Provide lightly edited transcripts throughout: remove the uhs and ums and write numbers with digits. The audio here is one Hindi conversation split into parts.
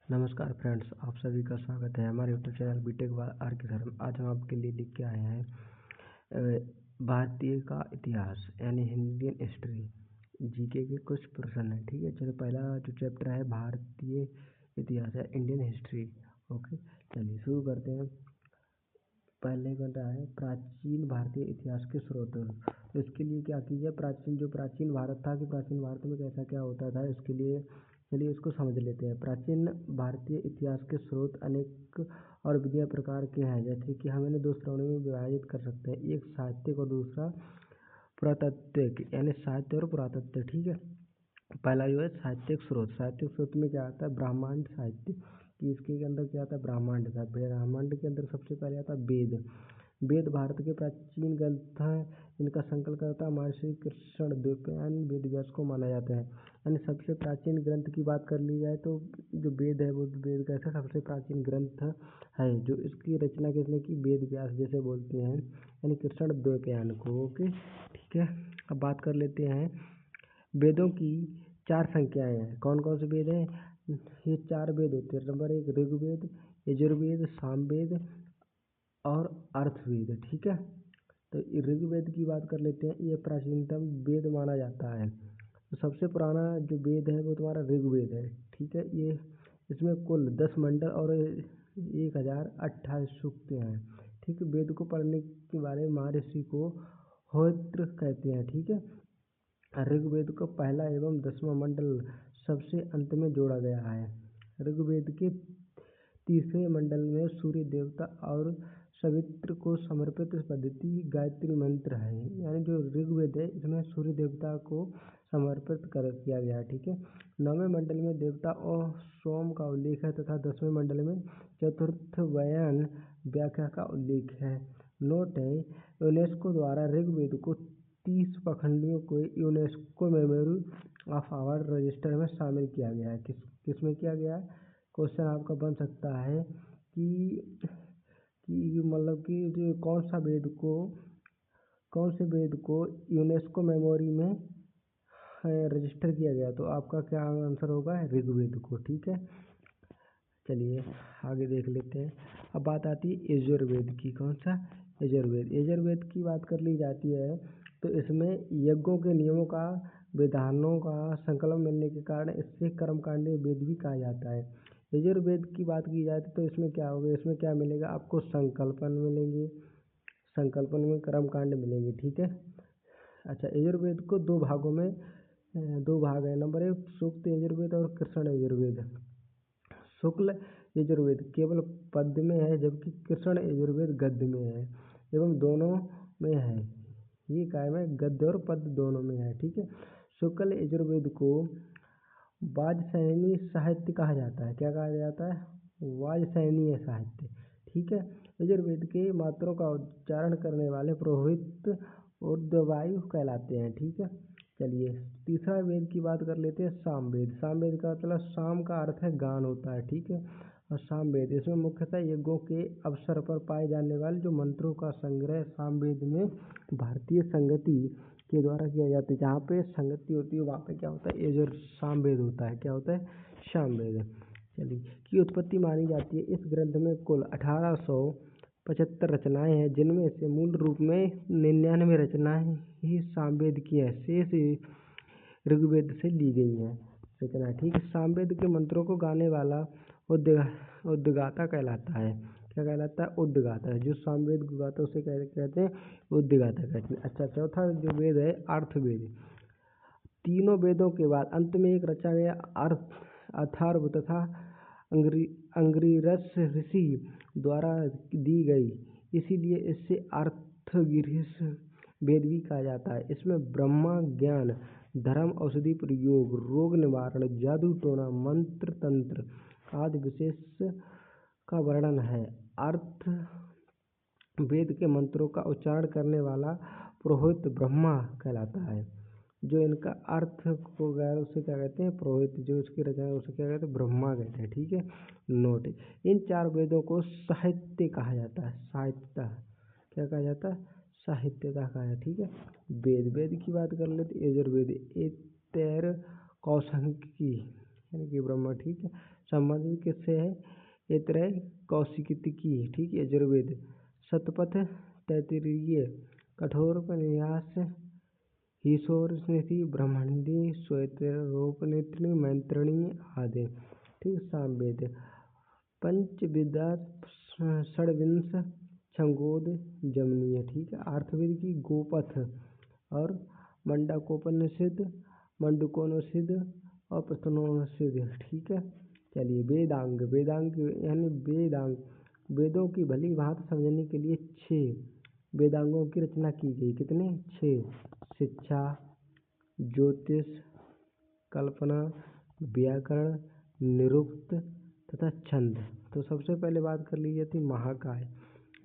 नमस्कार फ्रेंड्स, आप सभी का स्वागत है हमारे यूट्यूब चैनल बीटेक आर के सर। आज हम आपके लिए लिख के आए हैं भारतीय का इतिहास यानी इंडियन हिस्ट्री, जीके के कुछ प्रश्न हैं। ठीक है, चलो पहला जो चैप्टर है भारतीय इतिहास है, इंडियन हिस्ट्री। ओके, चलिए शुरू करते हैं। पहले बन रहा है प्राचीन भारतीय इतिहास के स्रोत। तो इसके लिए क्या कीजिए, प्राचीन भारत था कि प्राचीन भारत में कैसा क्या होता था, इसके लिए चलिए इसको समझ लेते हैं। प्राचीन भारतीय इतिहास के स्रोत अनेक और विभिन्न प्रकार के हैं, जैसे कि हम इन्हें दो श्रेणियों में विभाजित कर सकते हैं, एक साहित्यिक और दूसरा पुरातात्विक, यानी साहित्य और पुरातत्व। ठीक है, पहला जो है साहित्यिक स्रोत। साहित्यिक स्रोत में क्या आता है, ब्राह्मण साहित्य कि इसके अंदर क्या आता है, ब्राह्मण था। ब्राह्मण के अंदर सबसे पहले आता है वेद। वेद भारत के प्राचीन ग्रंथ हैं, इनका संकलनकर्ता महर्षि कृष्ण द्वैपायन वेद व्यास को माना जाता है। यानी सबसे प्राचीन ग्रंथ की बात कर ली जाए तो जो वेद है वो वेद का सबसे प्राचीन ग्रंथ है। जो इसकी रचना किसने की, वेद व्यास जैसे बोलते हैं, यानी कृष्ण द्वैपायन को। ओके, ठीक है, अब बात कर लेते हैं। वेदों की 4 संख्याएं हैं। कौन कौन से वेद हैं, ये 4 वेद होते हैं। नंबर 1 ऋग्वेद, यजुर्वेद, सामवेद और अर्थवेद। ठीक है, तो ऋग्वेद की बात कर लेते हैं, ये प्राचीनतम वेद माना जाता है। तो सबसे पुराना जो वेद है वो तुम्हारा ऋग्वेद है। ठीक है, ये इसमें कुल 10 मंडल और 1028 सूक्तें हैं। ठीक है, वेद को पढ़ने के बारे में महर्षि को होत्र कहते हैं। ठीक है, ऋग्वेद को पहला एवं 10वां मंडल सबसे अंत में जोड़ा गया है। ऋग्वेद के 3वें मंडल में सूर्य देवता और सवित्र को समर्पित पद्धति गायत्री मंत्र है। यानी जो ऋग्वेद है इसमें सूर्य देवता को समर्पित किया गया है। ठीक है, 9वें मंडल में देवता और सोम का उल्लेख है तथा 10वें मंडल में चतुर्थ वयन व्याख्या का उल्लेख है। नोट है, यूनेस्को द्वारा ऋग्वेद को 30 पखंडियों को UNESCO memory of our register में शामिल किया गया है। किसमें किया गया है, क्वेश्चन आपका बन सकता है कि मतलब कि जो कौन से वेद को यूनेस्को मेमोरी में रजिस्टर किया गया, तो आपका क्या आंसर होगा, ऋग्वेद को। ठीक है, चलिए आगे देख लेते हैं। अब बात आती है यजुर्वेद की। कौन सा, यजुर्वेद की बात कर ली जाती है तो इसमें यज्ञों के नियमों का, विधानों का संकलन मिलने के कारण इससे कर्मकांडीय वेद भी कहा जाता है। यजुर्वेद की बात की जाती तो इसमें क्या होगा, इसमें क्या मिलेगा आपको, संकल्पन मिलेंगे, संकल्पन में कर्मकांड मिलेंगे। ठीक है, अच्छा, यजुर्वेद को 2 भागों में 2 भाग है। नंबर 1 सूक्त यजुर्वेद और कृष्ण यजुर्वेद। शुक्ल यजुर्वेद केवल पद्य में है, जबकि कृष्ण यजुर्वेद गद्य में है एवं दोनों में है। ये कायम है, गद्य और पद्य दोनों में है। ठीक है, शुक्ल यजुर्वेद को वाजसैनी साहित्य कहा जाता है। क्या कहा जाता है, वाजसैनीय साहित्य। ठीक है, यजुर्वेद के मात्रों का उच्चारण करने वाले पुरोहित ऊर्ध्ववायु कहलाते हैं। ठीक है, चलिए तीसरा वेद की बात कर लेते हैं, सामवेद। सामवेद का मतलब, साम का अर्थ है गान होता है। ठीक है, और सामवेद इसमें मुख्यतः यज्ञों के अवसर पर पाए जाने वाले जो मंत्रों का संग्रह सामवेद में भारतीय संगति के द्वारा किया जाता है। जहाँ पे संगति होती है वहाँ पे क्या होता है, यजुर सामवेद होता है। क्या होता है, सामवेद। चलिए की उत्पत्ति मानी जाती है। इस ग्रंथ में कुल 1875 रचनाएं हैं, जिनमें से मूल रूप में 99 रचनाएं ही सामवेद की है, शेष ऋग्वेद से ली गई हैं रचना। ठीक है, सामवेद के मंत्रों को गाने वाला उद्गाता कहलाता है। क्या कहलाता है, उद्गाता है। जो सामवेद को गाता है उसे कहते हैं उद्गाता कहते हैं। अच्छा, चौथा जो वेद है अर्थवेद। तीनों वेदों के बाद अंत में एक रचा गया अथर्व तथा अंगिरस ऋषि द्वारा दी गई, इसीलिए इसे अर्थगिरिस वेद भी कहा जाता है। इसमें ब्रह्मा ज्ञान, धर्म, औषधि प्रयोग, रोग निवारण, जादू टोना, मंत्र तंत्र आदि विशेष का वर्णन है। अर्थ वेद के मंत्रों का उच्चारण करने वाला पुरोहित ब्रह्मा कहलाता है। जो इनका अर्थ को गैर उसे क्या कहते हैं, पुरोहित। जो इसकी रचना उसे क्या कहते हैं, ब्रह्मा कहते हैं। ठीक है, नोट, इन 4 वेदों को साहित्य कहा जाता है। साहित्य क्या कहा जाता है, साहित्यता कहा है। ठीक है, वेद की बात कर लेते, यजुर्वेद एतैर कौशंकी यानी कि ब्रह्मा, ठीक है। संबंधित किससे है? ऐतरेय कौशिकी, ठीक है। यजुर्वेद, शतपथ, तैत्तिरीय, कठोपनिषद, ईशावास्यस्मृति, ब्राह्मणी, श्वेतारोपनिषद, मैत्रेयी आदि, ठीक। सामवेद, पंचविद्या, षड्विंश, छंदोग, जमनीय, ठीक है। अथर्ववेद की गोपथ और मुंडकोपनिषद, मंडूकोपनिषद और प्रश्नोपनिषद, ठीक है। चलिए वेदांग, वेदांग यानी वेदों की भली भांति समझने के लिए 6 वेदांगों की रचना की गई। कितने? 6। शिक्षा, ज्योतिष, कल्पना, व्याकरण, निरुक्त तथा छंद। तो सबसे पहले बात कर ली जाती महाकाय।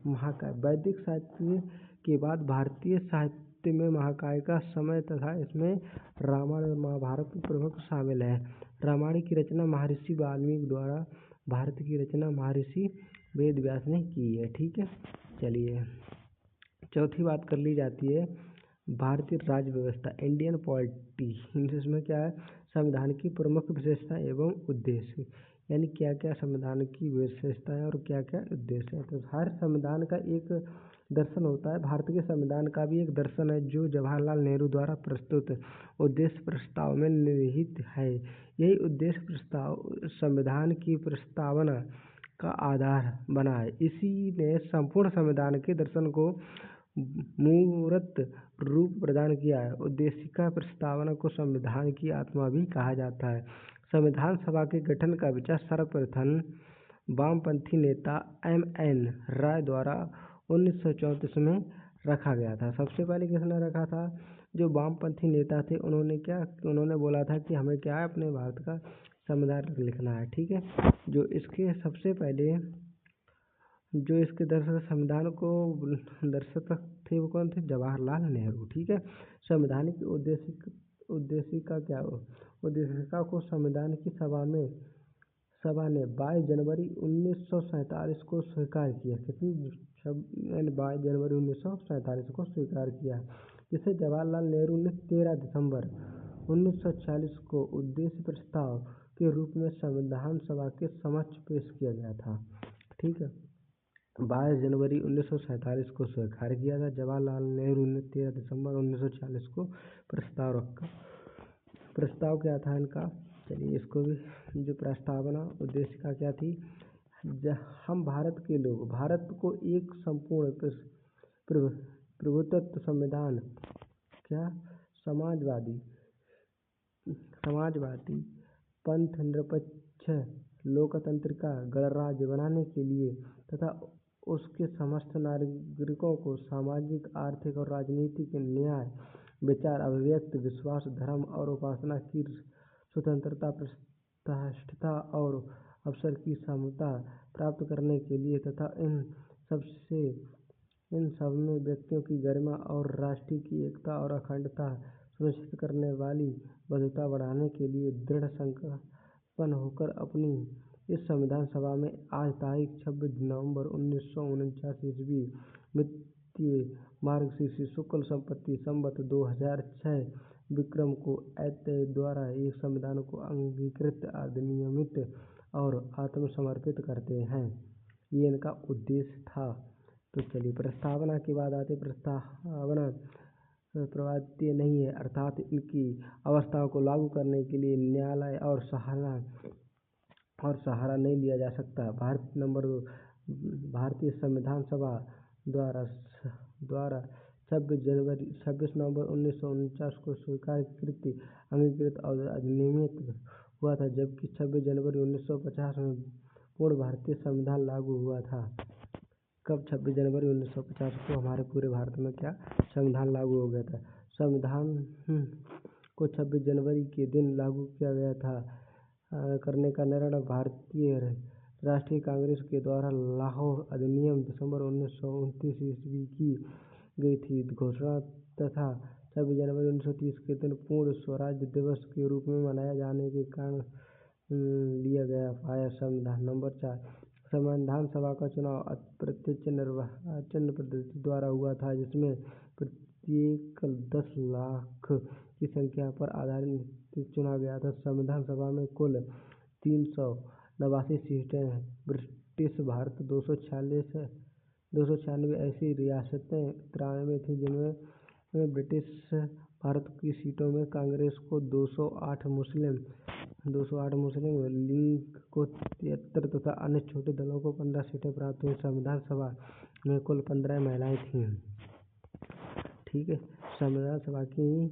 महाकाय वैदिक साहित्य के बाद भारतीय साहित्य में महाकाय का समय तथा इसमें रामायण और महाभारत प्रमुख शामिल है। रामायण की रचना महर्षि वाल्मीकि द्वारा, भारत की रचना महर्षि वेदव्यास ने की है, ठीक है। चलिए चौथी बात कर ली जाती है भारतीय राज्य व्यवस्था, इंडियन पॉलिटी। इसमें क्या है? संविधान की प्रमुख विशेषता एवं उद्देश्य, यानी क्या क्या संविधान की विशेषता है और क्या क्या उद्देश्य है। तो हर संविधान का एक दर्शन होता है। भारत के संविधान का भी एक दर्शन है जो जवाहरलाल नेहरू द्वारा प्रस्तुत उद्देश्य प्रस्ताव में निहित है। यही उद्देश्य प्रस्ताव संविधान की प्रस्तावना का आधार बना है। इसी ने संपूर्ण संविधान के दर्शन को मूर्त रूप प्रदान किया है। उद्देशिका प्रस्तावना को संविधान की आत्मा भी कहा जाता है। संविधान सभा के गठन का विचार सर्वप्रथम वामपंथी नेता M.N. राय द्वारा 1934 में रखा गया था। सबसे पहले किसने रखा था? जो वामपंथी नेता थे उन्होंने बोला था कि हमें क्या है, अपने भारत का संविधान लिखना है, ठीक है। जो इसके सबसे पहले जो इसके दरअसल संविधान को दर्शक थे वो कौन थे? जवाहरलाल नेहरू, ठीक है। संविधान की उद्देशिका को संविधान की सभा ने 22 जनवरी 1947 को स्वीकार किया। कितनी? 22 जनवरी 1947 को स्वीकार किया, जिसे जवाहरलाल नेहरू ने 13 दिसंबर 1946 को उद्देश्य प्रस्ताव के रूप में संविधान सभा के समक्ष पेश किया गया था, ठीक है। 22 जनवरी 1947 को स्वीकार किया था। जवाहरलाल नेहरू ने 13 दिसंबर 1946 को प्रस्ताव रखा। प्रस्ताव क्या था इनका? चलिए इसको भी जो प्रस्तावना उद्देशिका क्या थी? हम भारत के लोग भारत को एक संपूर्ण प्रभुत्व संविधान, क्या, समाजवादी पंथ निरपेक्ष लोकतंत्र का गणराज्य बनाने के लिए तथा उसके समस्त नागरिकों को सामाजिक, आर्थिक और राजनीतिक न्याय, विचार अभिव्यक्ति, विश्वास, धर्म और उपासना की स्वतंत्रता, प्रतिष्ठा और अवसर की समता प्राप्त करने के लिए तथा इन सब में व्यक्तियों की गरिमा और राष्ट्र की एकता और अखंडता सुनिश्चित करने वाली बद्धता बढ़ाने के लिए दृढ़ संकल्पन होकर अपनी इस संविधान सभा में आज तारीख 26 नवंबर 1949 ईस्वी मितीय मार्गशीर्ष शुक्ल संवत संवत 2006 विक्रम को ऐतरेय द्वारा एक संविधान को अंगीकृत, अधिनियमित और आत्मसमर्पित करते हैं। ये इनका उद्देश्य था। तो चलिए प्रस्तावना की बात आती है। प्रस्तावना प्रवर्तनीय नहीं है, अर्थात इनकी अवस्थाओं को लागू करने के लिए न्यायालय और सहारा नहीं लिया जा सकता। भारतीय संविधान सभा द्वारा 26 नवंबर 1949 को स्वीकृत, अंगीकृत और अधिनियमित हुआ था, जबकि 26 जनवरी 1950 में पूर्ण भारतीय संविधान लागू हुआ था। कब? 26 जनवरी 1950 को हमारे पूरे भारत में क्या संविधान लागू हो गया था। संविधान को 26 जनवरी के दिन लागू किया गया था करने का निर्णय भारतीय राष्ट्रीय कांग्रेस के द्वारा लाहौर अधिनियम दिसंबर 1929 ईस्वी की गई थी घोषणा तथा 26 जनवरी 1930 के दिन पूर्ण स्वराज दिवस के रूप में मनाया जाने के कारण लिया गया पाया। संविधान नंबर 4, संविधान सभा का चुनाव अप्रत्यक्ष निर्वाचन पद्धति द्वारा हुआ था, जिसमें प्रत्येक 10 लाख की संख्या पर आधारित चुना गया था। संविधान सभा में कुल 389 सीटें हैं। ब्रिटिश भारत 296 ऐसी रियासतें 93 थीं जिनमें ब्रिटिश भारत की सीटों में कांग्रेस को 208, मुस्लिम लीग को 73 तथा अन्य छोटे दलों को 15 सीटें प्राप्त हुई। संविधान सभा में कुल 15 महिलाएं थीं। ठीक है। संविधान सभा की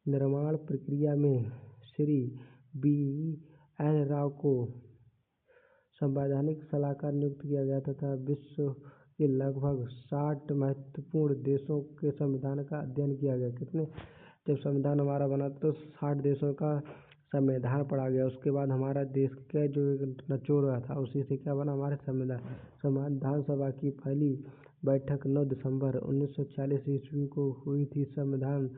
निर्माण प्रक्रिया में श्री B.N. राव को संवैधानिक सलाहकार नियुक्त किया गया तथा विश्व के लगभग 60 महत्वपूर्ण देशों के संविधान का अध्ययन किया गया। जब संविधान हमारा बना तो 60 देशों का संविधान पढ़ा गया। उसके बाद हमारा देश का जो निचोड़ रहा था उसी से क्या बना हमारा संविधान। संविधान सभा की पहली बैठक 9 दिसंबर 1940 ईस्वी को हुई थी। संविधान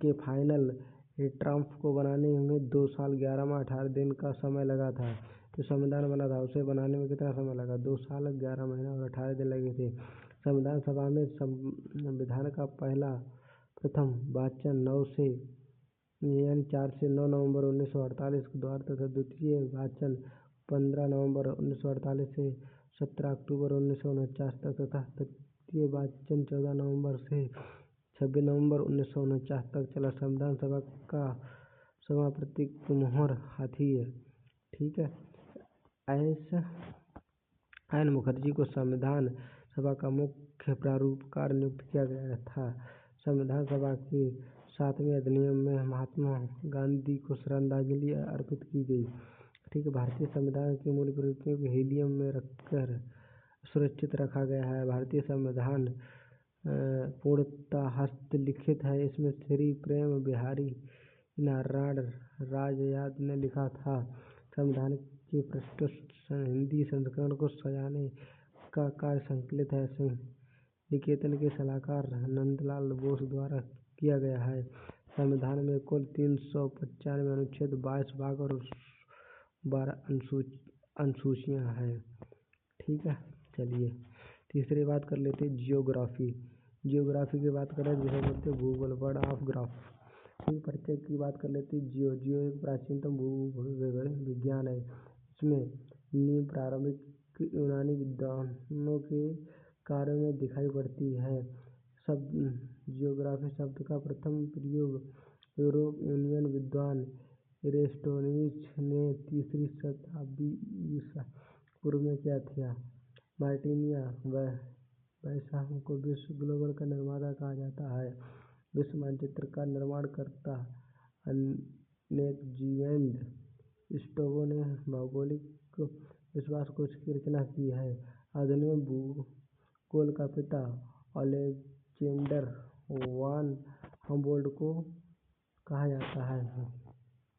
के फाइनल ड्राफ्ट को बनाने में 2 साल 11 माह 18 दिन का समय लगा था। जो संविधान बना था उसे बनाने में कितना समय लगा? 2 साल 11 महीना और 18 दिन लगे थे। संविधान सभा में संविधान का प्रथम वाचन 4 से 9 नवंबर 1948 को द्वारा तथा द्वितीय वाचन 15 नवंबर 1948 से 17 अक्टूबर 1949 तक तथा तृतीय वाचन 14 नवंबर से 26 नवंबर 1949 तक चला। संविधान सभा का सभापति मोहर हाथी है। ठीक है। एन मुखर्जी को संविधान सभा का मुख्य प्रारूपकार नियुक्त किया गया था। संविधान सभा के 7वें अधिनियम में महात्मा गांधी को श्रद्धांजलि अर्पित की गई। ठीक है। भारतीय संविधान की मूल प्रविष्टियों को हीलियम में रखकर सुरक्षित रखा गया है। भारतीय संविधान पूर्णतः हस्तलिखित है। इसमें श्री प्रेम बिहारी नारायण राजयाद ने लिखा था। संविधान के प्रस्तुत हिंदी संस्करण को सजाने का कार्य संकलित है निकेतन के सलाहकार नंदलाल बोस द्वारा किया गया है। संविधान में कुल 395 अनुच्छेद, 22 भाग और 12 अनुसूचियां हैं। ठीक है। चलिए तीसरी बात कर लेते हैं जियोग्राफी की बात करें जिसे बोलते हैं भूगोल, वर्ड ऑफ ग्राफ। परिचय की बात कर लेते हैं। जियो एक प्राचीनतम विज्ञान है। इसमें नींव प्रारंभिक यूनानी विद्वानों के कार्यों में दिखाई पड़ती है। जियोग्राफी शब्द का प्रथम प्रयोग यूरोप यूनियन विद्वान एरिस्टोटेनिस ने 3री शताब्दी ईसा पूर्व में किया था। मार्टिनिया वैसाम को विश्व ग्लोबल का निर्माता कहा जाता है। विश्व मानचित्र का निर्माण करता नेकजीवेंड स्ट्रैबो ने भौगोलिक विश्वास कोश की रचना की है। आधुनिक भूगोल का पिता अलेक्जेंडर वान हम्बोल्ट को कहा जाता है।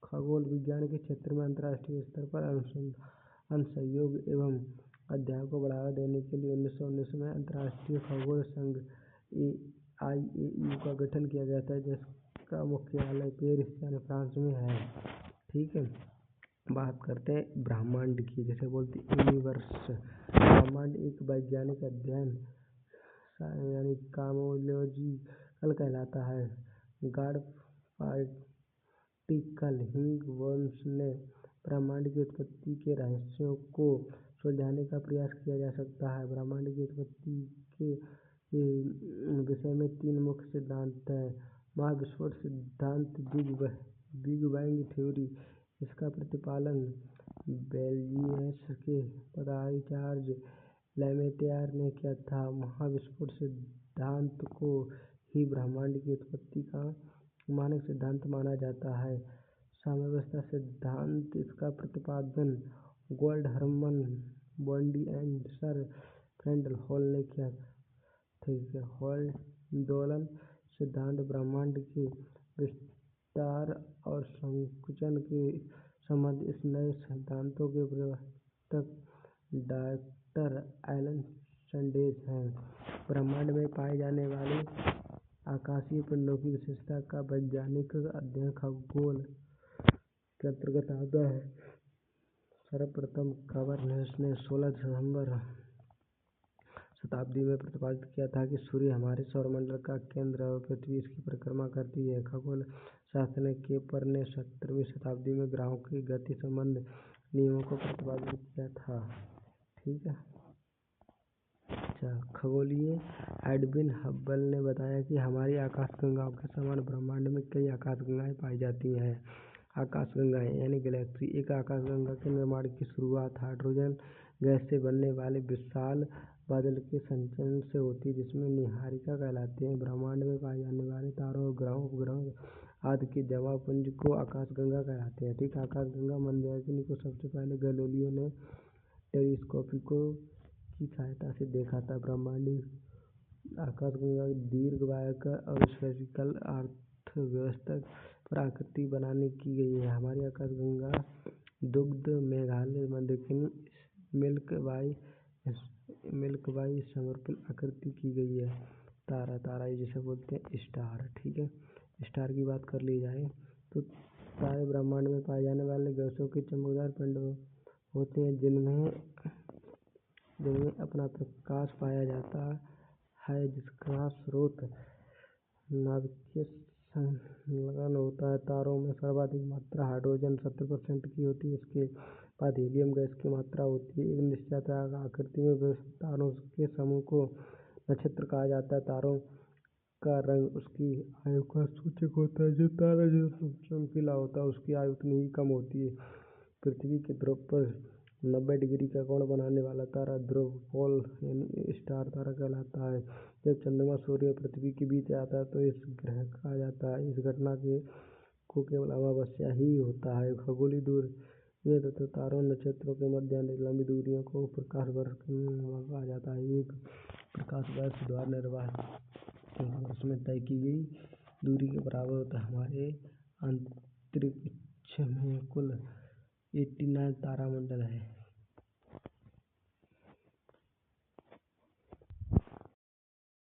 खगोल विज्ञान के क्षेत्र में अंतर्राष्ट्रीय स्तर पर अनुसंधान सहयोग एवं अध्ययन को बढ़ावा देने के लिए 1919 में अंतर्राष्ट्रीय खगोल संघ IAU का गठन किया गया था, जिसका मुख्यालय पेरिस यानी फ्रांस में है। ठीक है। बात करते हैं ब्रह्मांड की, जैसे बोलते यूनिवर्स। ब्रह्मांड एक वैज्ञानिक अध्ययन यानी कॉस्मोलॉजिकल कहलाता है। गॉड पार्टिकल हिग्स ने ब्रह्मांड की उत्पत्ति के रहस्यों को सुलझाने का प्रयास किया जा सकता है। ब्रह्मांड की उत्पत्ति के विषय में 3 मुख्य सिद्धांत हैं। महाविस्फोट सिद्धांत, बिग बैंग थ्योरी। इसका प्रतिपादन बेल्जियस के पदाधिकारी चार्ल्स लेमेटेयर ने किया था। महाविस्फोट सिद्धांत को ही ब्रह्मांड की उत्पत्ति का मानक सिद्धांत माना जाता है। साम्यावस्था सिद्धांत, इसका प्रतिपादन Gold Hermann Bondi and Sir Frederick Hoyle ने किया। ठीक है। हॉल दोलन सिद्धांत, ब्रह्मांड के विस्तार और संकुचन के संबंध। इस नए सिद्धांतों के प्रवर्तक डॉक्टर एलन सैंडर्स हैं। ब्रह्मांड में पाए जाने वाले आकाशीय पिंडों की विशेषता का वैज्ञानिक अध्ययन खगोल के अंतर्गत आता है। सर्वप्रथम कोपरनिकस ने 16 शताब्दी में प्रतिपादित किया था कि सूर्य हमारे सौरमंडल का केंद्र है और पृथ्वी इसकी परिक्रमा करती है। खगोल केपर ने 17वीं शताब्दी में ग्रहों की गति संबंध नियमों को प्रतिपादित किया था। ठीक है। अच्छा, खगोलीय एडविन हब्बल ने बताया कि हमारी आकाशगंगाओं के समान ब्रह्मांड में कई आकाशगंगाएं पाई जाती हैं। आकाशगंगाएं यानी गैलेक्सी। एक आकाशगंगा के निर्माण की शुरुआत हाइड्रोजन गैस से बनने वाले विशाल बादल के संचरण से होती है, जिसमें नीहारिका कहलाते हैं। ब्रह्मांड में पाए जाने वाले तारों, ग्रहों, उपग्रहों आदि के जमा पुंज को आकाशगंगा कहलाते हैं। ठीक, आकाशगंगा मंदयाकिनी को सबसे पहले गैलीलियो ने टेलीस्कोपिको की सहायता से देखा था। ब्रह्मांडीय आकाशगंगा दीर्घवृत्ताकार और स्फेरिकल अर्थव्यवस्था पर आकृति बनाने की गई है। हमारी आकाशगंगा दुग्ध, मेघालय, मंदाकिनी, मिल्क वाई समर्पिल आकृति की गई है। तारा जिसे बोलते हैं स्टार। ठीक है, स्टार की बात कर ली जाए तो तारे ब्रह्मांड में पाए जाने वाले गैसों के चमकदार पिंड होते हैं, जिनमें अपना प्रकाश पाया जाता है, जिसका स्रोत नाभिकीय संलग्न होता है। तारों में सर्वाधिक मात्रा हाइड्रोजन 70% की होती है। इसके बाद हीलियम गैस की मात्रा होती है। एक निश्चित आकृति में व्यवस्थित तारों के समूह को नक्षत्र कहा जाता है। तारों का रंग उसकी आयु का सूचक होता है। जो तारा जो चमकीला होता है उसकी आयु उतनी ही कम होती है। पृथ्वी के ध्रुव पर 90 डिग्री का कोण बनाने वाला तारा ध्रुव पोल यानी स्टार तारा कहलाता है। जब चंद्रमा सूर्य और पृथ्वी के बीच आता है तो इस ग्रह कहा जाता है। इस घटना को केवल अमावस्या ही होता है। खगोलीय दूरी तथा तारों नक्षत्रों के मध्य लंबी दूरियों को प्रकाश वर्ष कहा जाता है। एक प्रकाश वर्ष द्वारा निर्वात वर्ष में तय की गई दूरी के बराबर होता है। हमारे अंतरिक्ष में कुल 89 तारामंडल है।